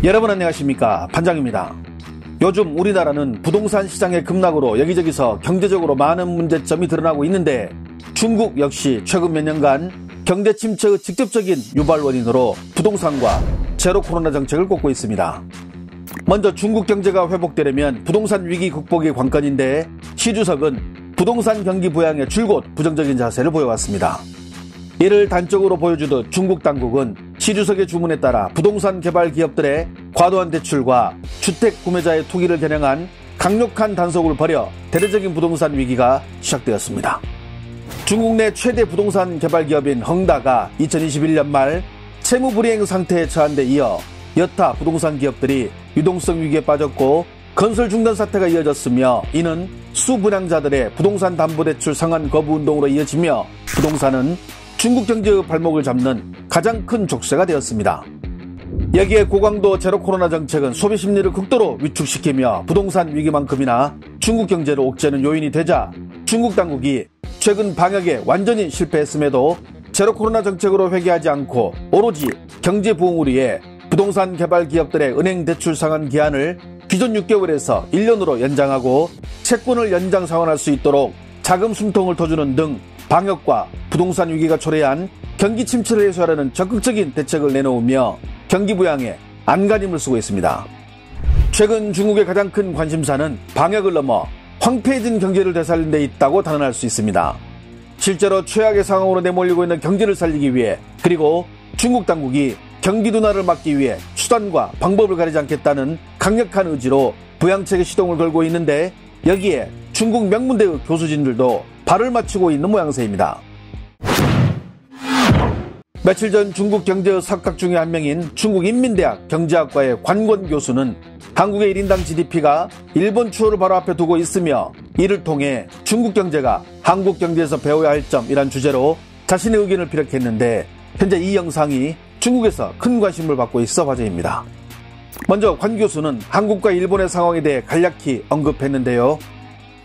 여러분 안녕하십니까, 반장입니다. 요즘 우리나라는 부동산 시장의 급락으로 여기저기서 경제적으로 많은 문제점이 드러나고 있는데 중국 역시 최근 몇 년간 경제 침체의 직접적인 유발 원인으로 부동산과 제로 코로나 정책을 꼽고 있습니다. 먼저 중국 경제가 회복되려면 부동산 위기 극복이 관건인데 시 주석은 부동산 경기 부양에 줄곧 부정적인 자세를 보여왔습니다. 이를 단적으로 보여주듯 중국 당국은 시 주석의 주문에 따라 부동산 개발 기업들의 과도한 대출과 주택 구매자의 투기를 겨냥한 강력한 단속을 벌여 대대적인 부동산 위기가 시작되었습니다. 중국 내 최대 부동산 개발 기업인 헝다가 2021년 말 채무불이행 상태에 처한 데 이어 여타 부동산 기업들이 유동성 위기에 빠졌고 건설 중단 사태가 이어졌으며 이는 수분양자들의 부동산 담보대출 상환 거부 운동으로 이어지며 부동산은 중국 경제의 발목을 잡는 가장 큰 족쇄가 되었습니다. 여기에 고강도 제로 코로나 정책은 소비 심리를 극도로 위축시키며 부동산 위기만큼이나 중국 경제를 옥죄는 요인이 되자 중국 당국이 최근 방역에 완전히 실패했음에도 제로 코로나 정책으로 회귀하지 않고 오로지 경제 부흥을 위해 부동산 개발 기업들의 은행 대출 상환 기한을 기존 6개월에서 1년으로 연장하고 채권을 연장 상환할 수 있도록 자금 숨통을 터주는 등 방역과 부동산 위기가 초래한 경기 침체를 해소하려는 적극적인 대책을 내놓으며 경기 부양에 안간힘을 쓰고 있습니다. 최근 중국의 가장 큰 관심사는 방역을 넘어 황폐해진 경제를 되살린 데 있다고 단언할 수 있습니다. 실제로 최악의 상황으로 내몰리고 있는 경제를 살리기 위해 그리고 중국 당국이 경기 둔화를 막기 위해 수단과 방법을 가리지 않겠다는 강력한 의지로 부양책의 시동을 걸고 있는데 여기에 중국 명문대의 교수진들도 발을 맞추고 있는 모양새입니다. 며칠 전 중국 경제의 석학 중의 한 명인 중국인민대학 경제학과의 관권 교수는 한국의 1인당 GDP가 일본 추월을 바로 앞에 두고 있으며 이를 통해 중국 경제가 한국 경제에서 배워야 할 점이란 주제로 자신의 의견을 피력했는데 현재 이 영상이 중국에서 큰 관심을 받고 있어 화제입니다. 먼저 관 교수는 한국과 일본의 상황에 대해 간략히 언급했는데요.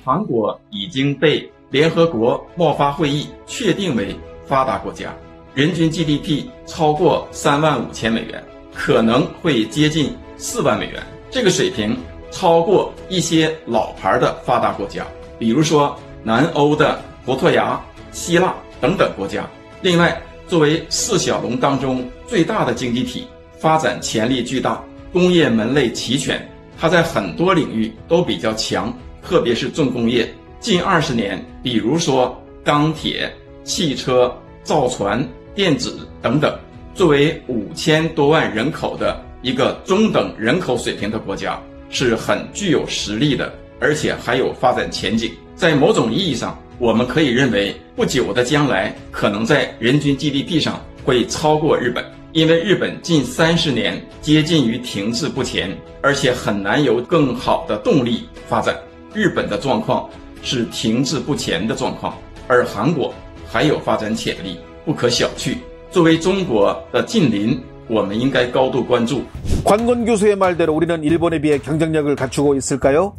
韩国已经被联合国贸发会议确定为发达国家，人均 GDP 超过35000美元，可能会接近4万美元。这个水平超过一些老牌的发达国家，比如说南欧的葡萄牙、希腊等等国家。另外，作为四小龙当中最大的经济体，发展潜力巨大，工业门类齐全，它在很多领域都比较强，特别是重工业。近20年，比如说钢铁、汽车、造船、电子等等，作为5000多万人口的一个中等人口水平的国家，是很具有实力的，而且还有发展前景。在某种意义上，我们可以认为不久的将来可能在人均 GDP 上会超过日本，因为日本近30年接近于停滞不前，而且很难有更好的动力发展。日本的状况是停滞不前的状况，而韩国还有发展潜力，不可小觑。作为中国的近邻，我们应该高度关注。 관권 교수의 말대로 우리는 일본에 비해 경쟁력을 갖추고 있을까요?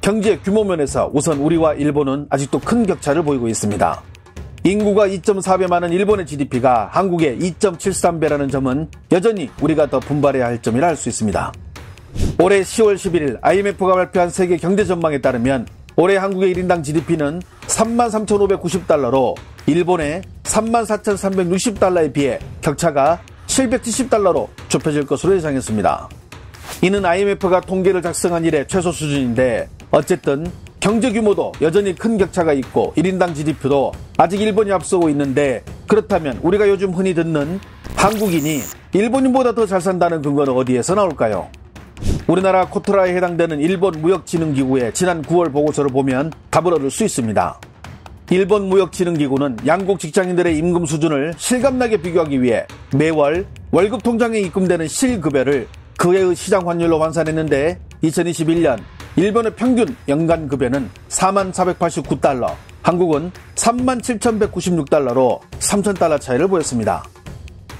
경제 규모 면에서 우선 우리와 일본은 아직도 큰 격차를 보이고 있습니다. 인구가 2.4배 많은 일본의 GDP가 한국의 2.73배라는 점은 여전히 우리가 더 분발해야 할 점이라 할 수 있습니다. 올해 10월 11일 IMF가 발표한 세계 경제 전망에 따르면 올해 한국의 1인당 GDP는 33,590달러로 일본의 34,360달러에 비해 격차가 770달러로 좁혀질 것으로 예상했습니다. 이는 IMF가 통계를 작성한 이래 최소 수준인데 어쨌든 경제 규모도 여전히 큰 격차가 있고 1인당 GDP도 아직 일본이 앞서고 있는데 그렇다면 우리가 요즘 흔히 듣는 한국인이 일본인보다 더 잘 산다는 근거는 어디에서 나올까요? 우리나라 코트라에 해당되는 일본 무역진흥기구의 지난 9월 보고서를 보면 답을 얻을 수 있습니다. 일본 무역진흥기구는 양국 직장인들의 임금 수준을 실감나게 비교하기 위해 매월 월급 통장에 입금되는 실급여를 그해의 시장 환율로 환산했는데 2021년 일본의 평균 연간 급여는 4489달러, 한국은 37,196달러로 3,000달러 차이를 보였습니다.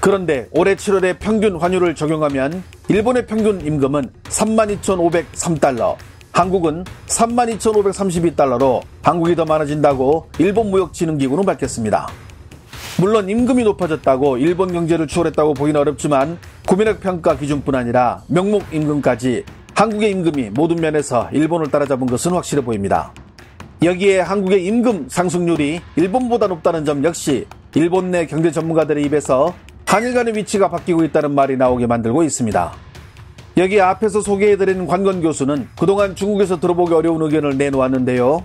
그런데 올해 7월에 평균 환율을 적용하면 일본의 평균 임금은 32,503달러, 한국은 32,532달러로 한국이 더 많아진다고 일본 무역진흥기구는 밝혔습니다. 물론 임금이 높아졌다고 일본 경제를 추월했다고 보기는 어렵지만 구매력 평가 기준뿐 아니라 명목 임금까지 한국의 임금이 모든 면에서 일본을 따라잡은 것은 확실해 보입니다. 여기에 한국의 임금 상승률이 일본보다 높다는 점 역시 일본 내 경제 전문가들의 입에서 한일 간의 위치가 바뀌고 있다는 말이 나오게 만들고 있습니다. 여기 앞에서 소개해드린 관건 교수는 그동안 중국에서 들어보기 어려운 의견을 내놓았는데요.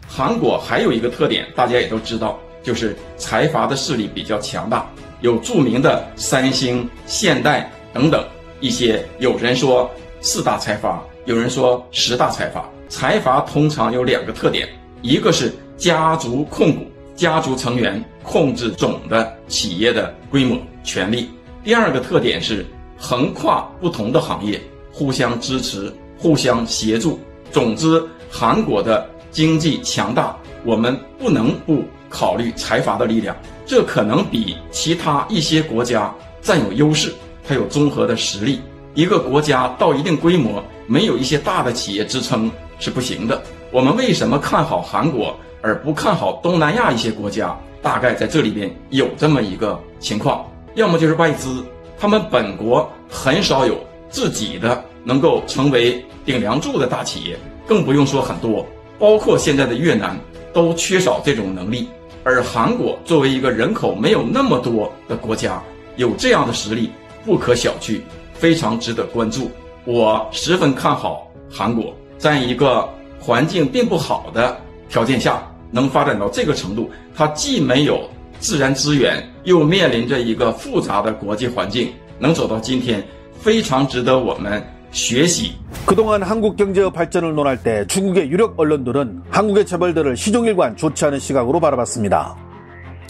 韩国还有一个特点，大家也都知道，就是财阀的势力比较强大，有著名的三星、现代等等一些，有人说4大财阀，有人说10大财阀。财阀通常有2个特点，一个是家族控股，家族成员控制总的企业的规模权力；第2个特点是横跨不同的行业，互相支持，互相协助。总之，韩国的经济强大，我们不能不考虑财阀的力量，这可能比其他一些国家占有优势，它有综合的实力。一个国家到一定规模，没有一些大的企业支撑是不行的。我们为什么看好韩国而不看好东南亚一些国家？大概在这里边有这么一个情况，要么就是外资，他们本国很少有自己的能够成为顶梁柱的大企业，更不用说很多，包括现在的越南都缺少这种能力。而韩国作为一个人口没有那么多的国家，有这样的实力不可小觑，非常值得关注。我十分看好韩国在一个环境并不好的条件下能发展到这个程度，它既没有自然资源，又面临着一个复杂的国际环境，能走到今天，非常值得我们学习。 그동안 한국 경제의 발전을 논할 때 중국의 유력 언론들은 한국의 재벌들을 시종일관 좋지 않은 시각으로 바라봤습니다.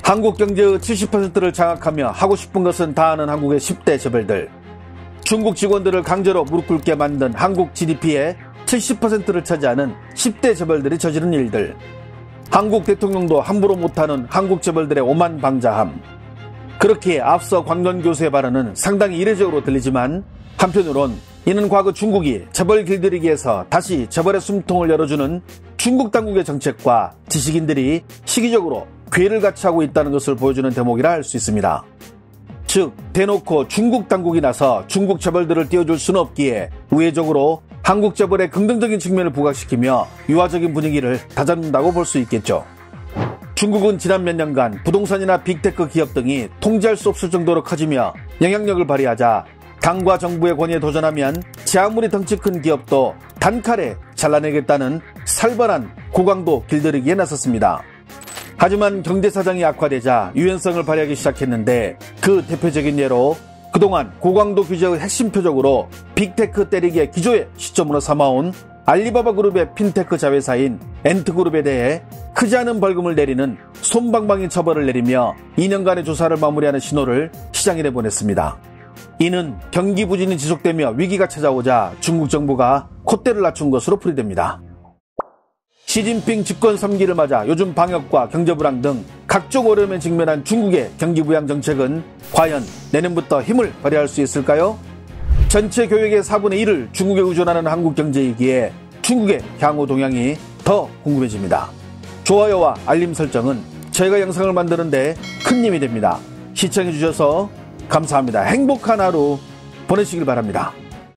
한국 경제의 70%를 장악하며 하고 싶은 것은 다 하는 한국의 10대 재벌들, 중국 직원들을 강제로 무릎 꿇게 만든 한국 GDP의 70%를 차지하는 10대 재벌들이 저지른 일들, 한국 대통령도 함부로 못하는 한국 재벌들의 오만방자함. 그렇게 앞서 관건 교수의 발언은 상당히 이례적으로 들리지만 한편으론 이는 과거 중국이 재벌 길들이기에서 다시 재벌의 숨통을 열어주는 중국 당국의 정책과 지식인들이 시기적으로 궤를 같이 하고 있다는 것을 보여주는 대목이라 할 수 있습니다. 즉 대놓고 중국 당국이 나서 중국 재벌들을 띄워줄 수는 없기에 우회적으로 한국 재벌의 긍정적인 측면을 부각시키며 유화적인 분위기를 다잡는다고 볼 수 있겠죠. 중국은 지난 몇 년간 부동산이나 빅테크 기업 등이 통제할 수 없을 정도로 커지며 영향력을 발휘하자 당과 정부의 권위에 도전하면 제 아무리 덩치 큰 기업도 단칼에 잘라내겠다는 살벌한 고강도 길들이기에 나섰습니다. 하지만 경제 사정이 악화되자 유연성을 발휘하기 시작했는데 그 대표적인 예로 그동안 고강도 규제의 핵심 표적으로 빅테크 때리기의 기조의 시점으로 삼아온 알리바바 그룹의 핀테크 자회사인 엔트그룹에 대해 크지 않은 벌금을 내리는 솜방망이 처벌을 내리며 2년간의 조사를 마무리하는 신호를 시장에 내보냈습니다. 이는 경기 부진이 지속되며 위기가 찾아오자 중국 정부가 콧대를 낮춘 것으로 풀이됩니다. 시진핑 집권 3기를 맞아 요즘 방역과 경제 불황 등 각종 어려움에 직면한 중국의 경기 부양 정책은 과연 내년부터 힘을 발휘할 수 있을까요? 전체 교역의 4분의 1을 중국에 의존하는 한국 경제이기에 중국의 향후 동향이 더 궁금해집니다. 좋아요와 알림 설정은 저희가 영상을 만드는데 큰 힘이 됩니다. 시청해주셔서 감사합니다. 행복한 하루 보내시길 바랍니다.